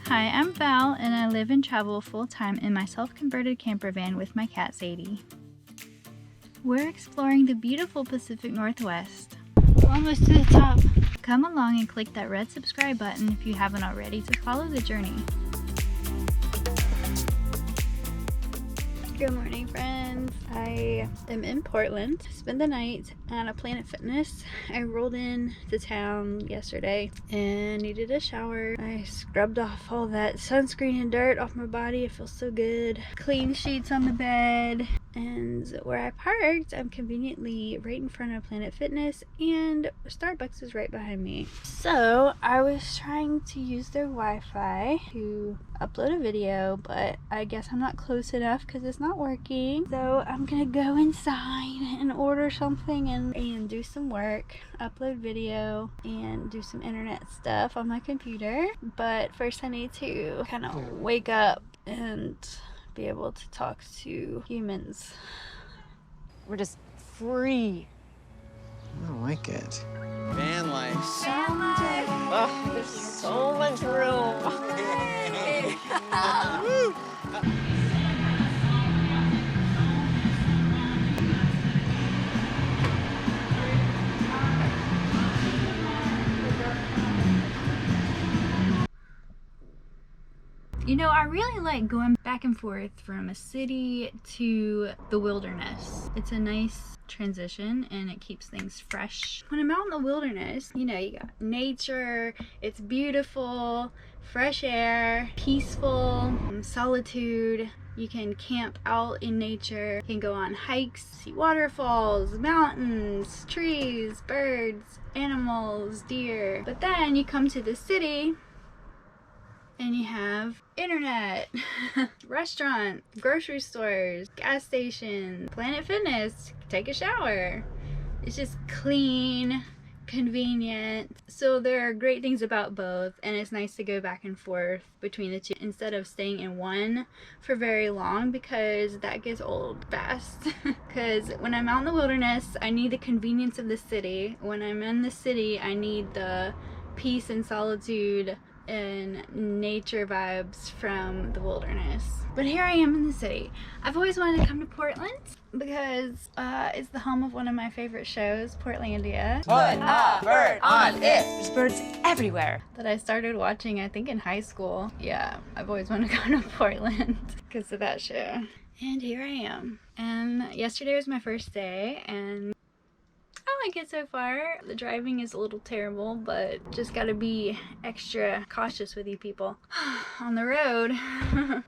Hi, I'm Val, and I live and travel full-time in my self-converted camper van with my cat Sadie. We're exploring the beautiful Pacific Northwest. We're almost to the top. Come along and click that red subscribe button if you haven't already to follow the journey. Good morning, friends. I am in Portland. Spent the night at a Planet Fitness. I rolled in to town yesterday and needed a shower. I scrubbed off all that sunscreen and dirt off my body. It feels so good. Clean sheets on the bed. And where I parked, I'm conveniently right in front of Planet Fitness, and Starbucks is right behind me. So I was trying to use their Wi-Fi to upload a video, but I guess I'm not close enough because it's not working. So I'm gonna go inside and order something and do some work, upload video, and do some internet stuff on my computer. But first I need to kind of wake up and be able to talk to humans. We're just free. I don't like it. Van life. Oh, there's so much room. You know, I really like going back and forth from a city to the wilderness. It's a nice transition and it keeps things fresh. When I'm out in the wilderness, you know, you got nature, it's beautiful, fresh air, peaceful, solitude. You can camp out in nature, you can go on hikes, see waterfalls, mountains, trees, birds, animals, deer. But then you come to the city and you have internet, restaurant, grocery stores, gas stations, Planet Fitness, take a shower. It's just clean, convenient. So there are great things about both, and it's nice to go back and forth between the two instead of staying in one for very long, because that gets old fast. Because when I'm out in the wilderness, I need the convenience of the city. When I'm in the city, I need the peace and solitude and nature vibes from the wilderness. But here I am in the city. I've always wanted to come to Portland because it's the home of one of my favorite shows, Portlandia. Put a bird on it. There's birds everywhere. That I started watching, I think, in high school. Yeah, I've always wanted to come to Portland because of that show. And here I am. And yesterday was my first day, and I like it so far. The driving is a little terrible, but just gotta be extra cautious with you people. On the road,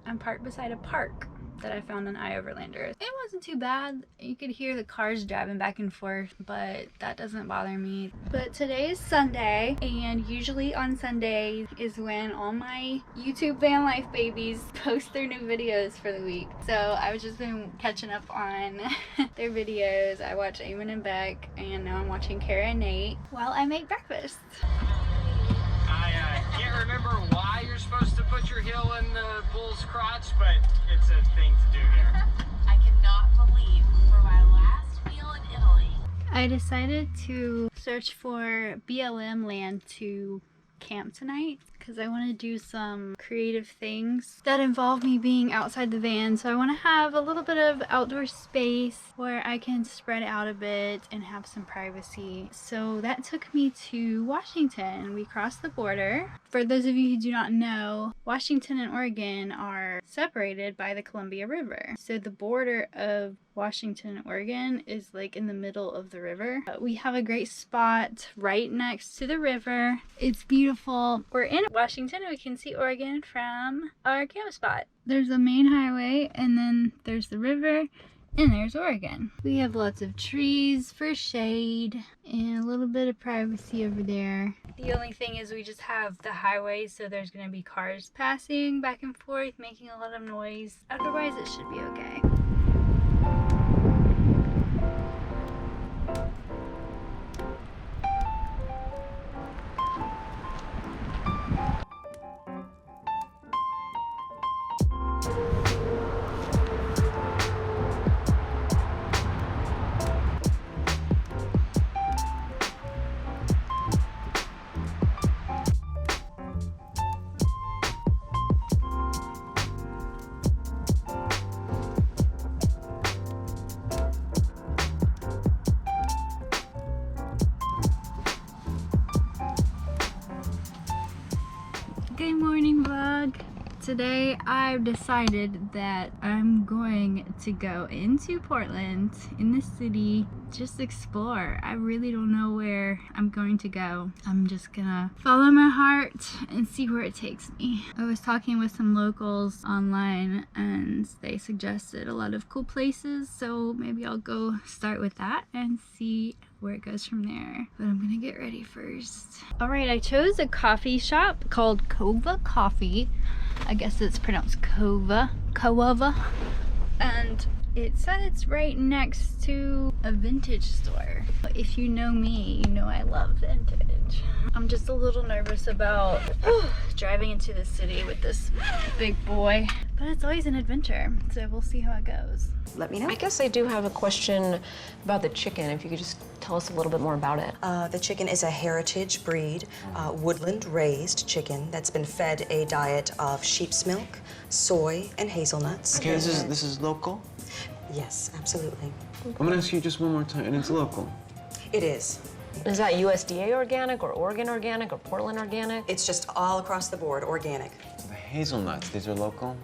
I'm parked beside a park that I found on iOverlander. It wasn't too bad. You could hear the cars driving back and forth, but that doesn't bother me. But today is Sunday, and usually on Sunday is when all my YouTube van life babies post their new videos for the week. So I've just been catching up on their videos. I watched Eamon and Beck, and now I'm watching Kara and Nate while I make breakfast. I can't remember why you're supposed to put your heel in the bull's crotch, but it's a thing to do here. I cannot believe for my last meal in Italy. I decided to search for BLM land to camp tonight because I want to do some creative things that involve me being outside the van. So I want to have a little bit of outdoor space where I can spread out a bit and have some privacy. So that took me to Washington. We crossed the border. For those of you who do not know, Washington and Oregon are separated by the Columbia River. So the border of Washington and Oregon is like in the middle of the river. We have a great spot right next to the river. It's beautiful. We're in Washington and we can see Oregon from our camp spot. There's the main highway, and then there's the river, and there's Oregon. We have lots of trees for shade and a little bit of privacy over there. The only thing is we just have the highway, so there's going to be cars passing back and forth, making a lot of noise. Otherwise, it should be okay. Good morning vlog. Today I've decided that I'm going to go into Portland, in the city, just explore. I really don't know where I'm going to go. I'm just gonna follow my heart and see where it takes me. I was talking with some locals online and they suggested a lot of cool places, so maybe I'll go start with that and see where it goes from there. But I'm gonna get ready first. Alright, I chose a coffee shop called Kova Coffee. I guess it's pronounced Kova, and it said it's right next to a vintage store. If you know me, you know I love vintage. I'm just a little nervous about driving into the city with this big boy, but it's always an adventure, so we'll see how it goes. Let me know. I guess I do have a question about the chicken, if you could just tell us a little bit more about it. The chicken is a heritage breed, woodland raised chicken that's been fed a diet of sheep's milk, soy, and hazelnuts. Okay, this is local? Yes, absolutely. I'm gonna ask you just one more time, and it's local. It is. Is that USDA organic or Oregon organic or Portland organic? It's just all across the board, organic. The hazelnuts, these are local?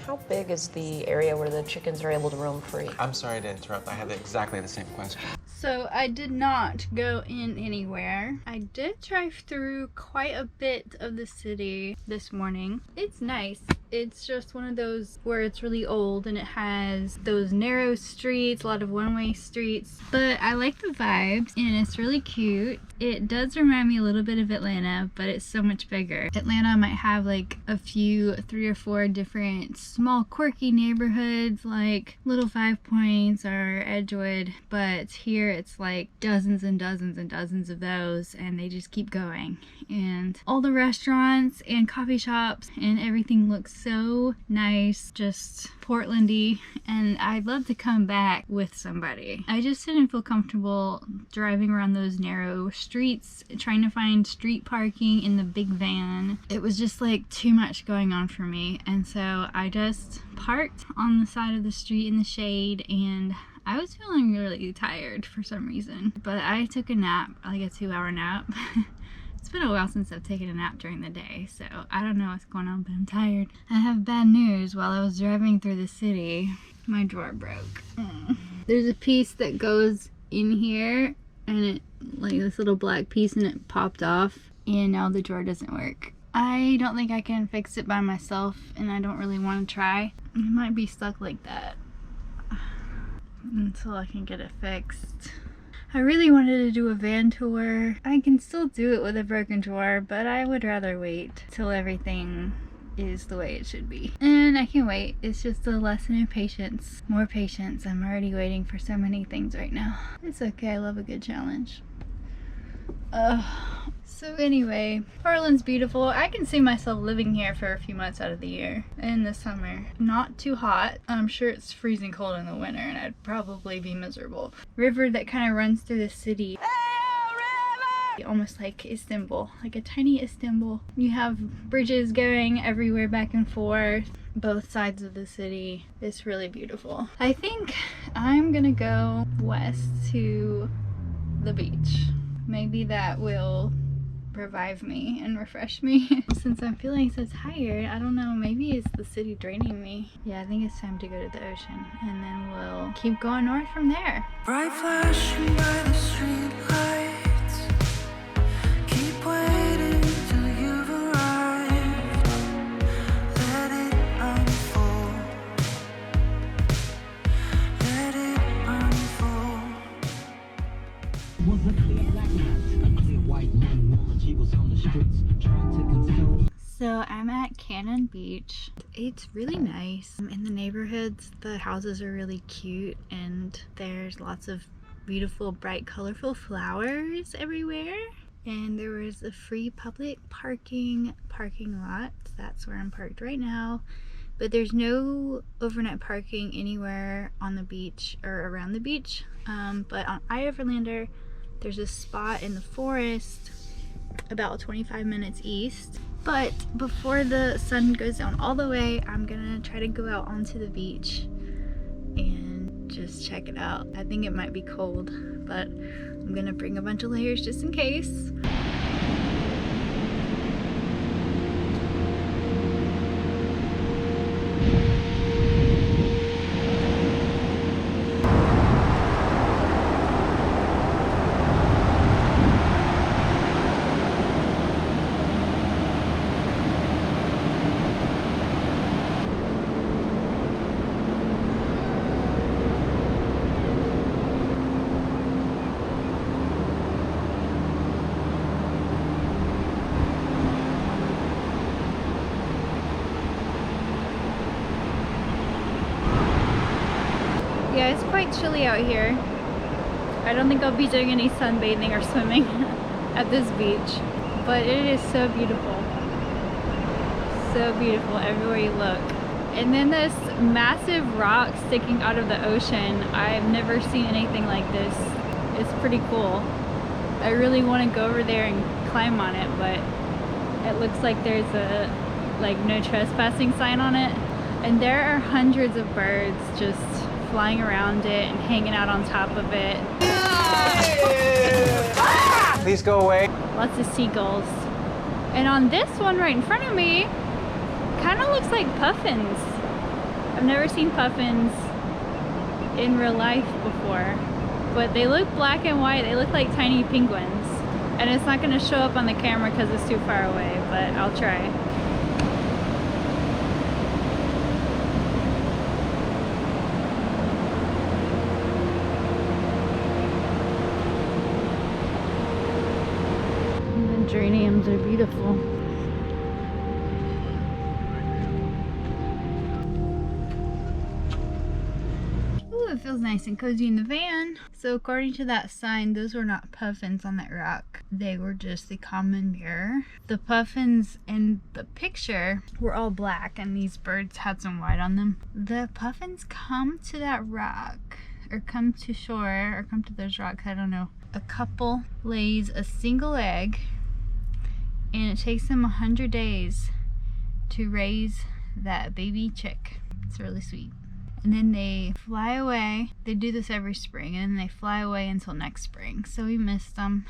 How big is the area where the chickens are able to roam free? I'm sorry to interrupt, I had exactly the same question. So I did not go in anywhere. I did drive through quite a bit of the city this morning. It's nice. It's just one of those where it's really old and it has those narrow streets, a lot of one-way streets. But I like the vibes and it's really cute. It does remind me a little bit of Atlanta, but it's so much bigger. Atlanta might have like a few, 3 or 4 different small quirky neighborhoods like Little Five Points or Edgewood, but here it's like dozens and dozens and dozens of those, and they just keep going. And all the restaurants and coffee shops and everything looks so nice, just Portlandy, and I'd love to come back with somebody. I just didn't feel comfortable driving around those narrow streets, trying to find street parking in the big van. It was just like too much going on for me, and so I just parked on the side of the street in the shade, and I was feeling really tired for some reason, but I took a nap, like a 2-hour nap. It's been a while since I've taken a nap during the day, so I don't know what's going on, but I'm tired. I have bad news. While I was driving through the city, my drawer broke. There's a piece that goes in here, and it, like this little black piece, and it popped off, and now the drawer doesn't work. I don't think I can fix it by myself, and I don't really want to try. It might be stuck like that until I can get it fixed. I really wanted to do a van tour. I can still do it with a broken drawer, but I would rather wait till everything is the way it should be. And I can wait. It's just a lesson in patience. More patience. I'm already waiting for so many things right now. It's okay. I love a good challenge. So anyway, Portland's beautiful. I can see myself living here for a few months out of the year. In the summer, not too hot. I'm sure it's freezing cold in the winter and I'd probably be miserable. River that kind of runs through the city. Almost like Istanbul, like a tiny Istanbul. You have bridges going everywhere back and forth, both sides of the city. It's really beautiful. I think I'm gonna go west to the beach. Maybe that will revive me and refresh me. Since I'm feeling so tired, I don't know, maybe it's the city draining me. Yeah, I think it's time to go to the ocean, and then we'll keep going north from there. Bright flashing by the street lights, keep waiting till you've arrived. Let it unfold, let it unfold. Was a clear black man, a clear white man, woman. She was on the streets trying to console. So I'm at Cannon Beach. It's really nice. In the neighborhoods, the houses are really cute, and there's lots of beautiful, bright, colorful flowers everywhere. And there was a free public parking lot. That's where I'm parked right now. But there's no overnight parking anywhere on the beach or around the beach. But on Overlander, there's a spot in the forest about 25 minutes east. But before the sun goes down all the way, I'm gonna try to go out onto the beach and just check it out. I think it might be cold, but I'm gonna bring a bunch of layers just in case. quite chilly out here. I don't think I'll be doing any sunbathing or swimming at this beach, but it is so beautiful. So beautiful everywhere you look. And then this massive rock sticking out of the ocean. I've never seen anything like this. It's pretty cool. I really want to go over there and climb on it, but it looks like there's a no trespassing sign on it. And there are hundreds of birds just flying around it and hanging out on top of it. Please go away. Lots of seagulls. And on this one right in front of me, kind of looks like puffins. I've never seen puffins in real life before, but they look black and white. They look like tiny penguins. And it's not going to show up on the camera because it's too far away, but I'll try. The geraniums are beautiful. It feels nice and cozy in the van. So according to that sign, those were not puffins on that rock. They were just the common mirror. The puffins in the picture were all black and these birds had some white on them. The puffins come to that rock, or come to shore, or come to those rocks, I don't know. A couple lays a single egg and it takes them 100 days to raise that baby chick. It's really sweet. And then they fly away. They do this every spring, and then they fly away until next spring. So we missed them.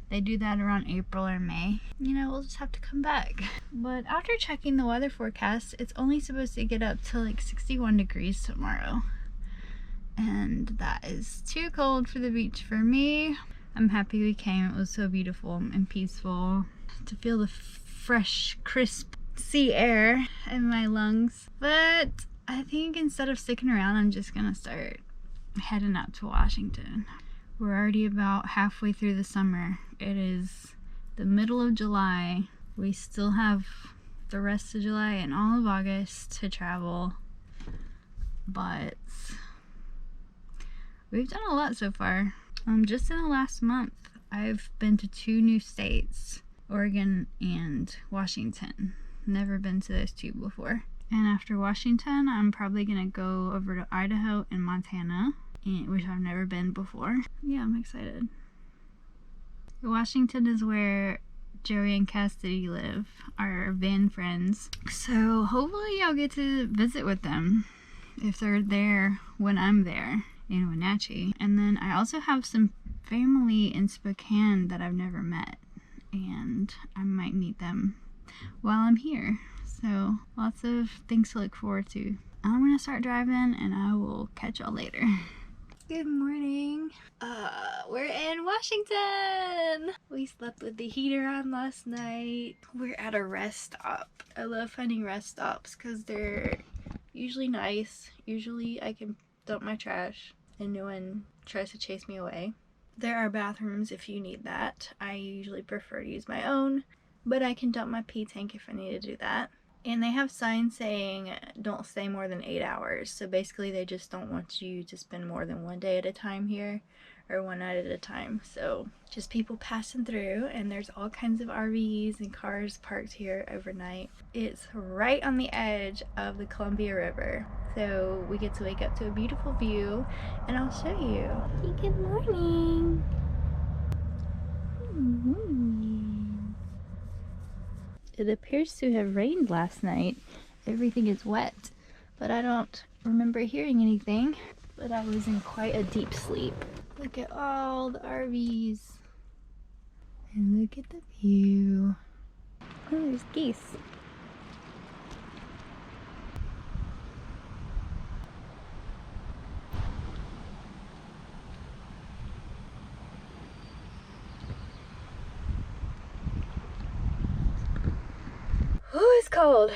They do that around April or May. You know, we'll just have to come back. But after checking the weather forecast, it's only supposed to get up to like 61 degrees tomorrow. And that is too cold for the beach for me. I'm happy we came. It was so beautiful and peaceful to feel the fresh, crisp sea air in my lungs. But I think instead of sticking around, I'm just gonna start heading out to Washington. We're already about halfway through the summer. It is the middle of July. We still have the rest of July and all of August to travel, but we've done a lot so far. Just in the last month, I've been to 2 new states, Oregon and Washington. Never been to those 2 before. And after Washington, I'm probably gonna go over to Idaho and Montana, which I've never been before. Yeah, I'm excited. Washington is where Joey and Cassidy live, our van friends. So hopefully I'll get to visit with them if they're there when I'm there in Wenatchee. And then I also have some family in Spokane that I've never met, and I might meet them while I'm here. So lots of things to look forward to. I'm gonna start driving and I will catch y'all later. Good morning. We're in Washington. We slept with the heater on last night. We're at a rest stop. I love finding rest stops because they're usually nice. Usually I can dump my trash and no one tries to chase me away. There are bathrooms if you need that. I usually prefer to use my own, but I can dump my pee tank if I need to do that. And they have signs saying don't stay more than 8 hours. So basically they just don't want you to spend more than 1 day at a time here, or 1 night at a time. So just people passing through, and there's all kinds of RVs and cars parked here overnight. It's right on the edge of the Columbia River. So we get to wake up to a beautiful view, and I'll show you. Hey, good morning. It appears to have rained last night. Everything is wet, but I don't remember hearing anything. But I was in quite a deep sleep. Look at all the RVs. And look at the view. Oh, there's geese. Oh, it's cold.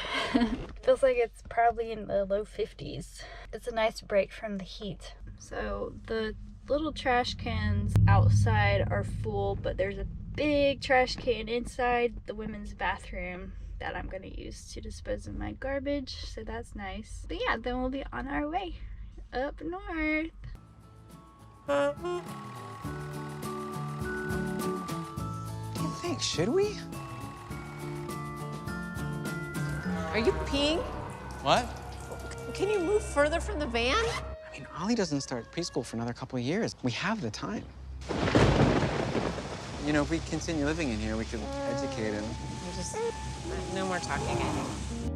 Feels like it's probably in the low 50s. It's a nice break from the heat. So the little trash cans outside are full, but there's a big trash can inside the women's bathroom that I'm gonna use to dispose of my garbage, so that's nice. But yeah, then we'll be on our way up north. What do you think? Should we? Are you peeing? What? Can you move further from the van? I mean, Ollie doesn't start preschool for another couple of years. We have the time. You know, if we continue living in here, we could educate him. Just no more talking, I think.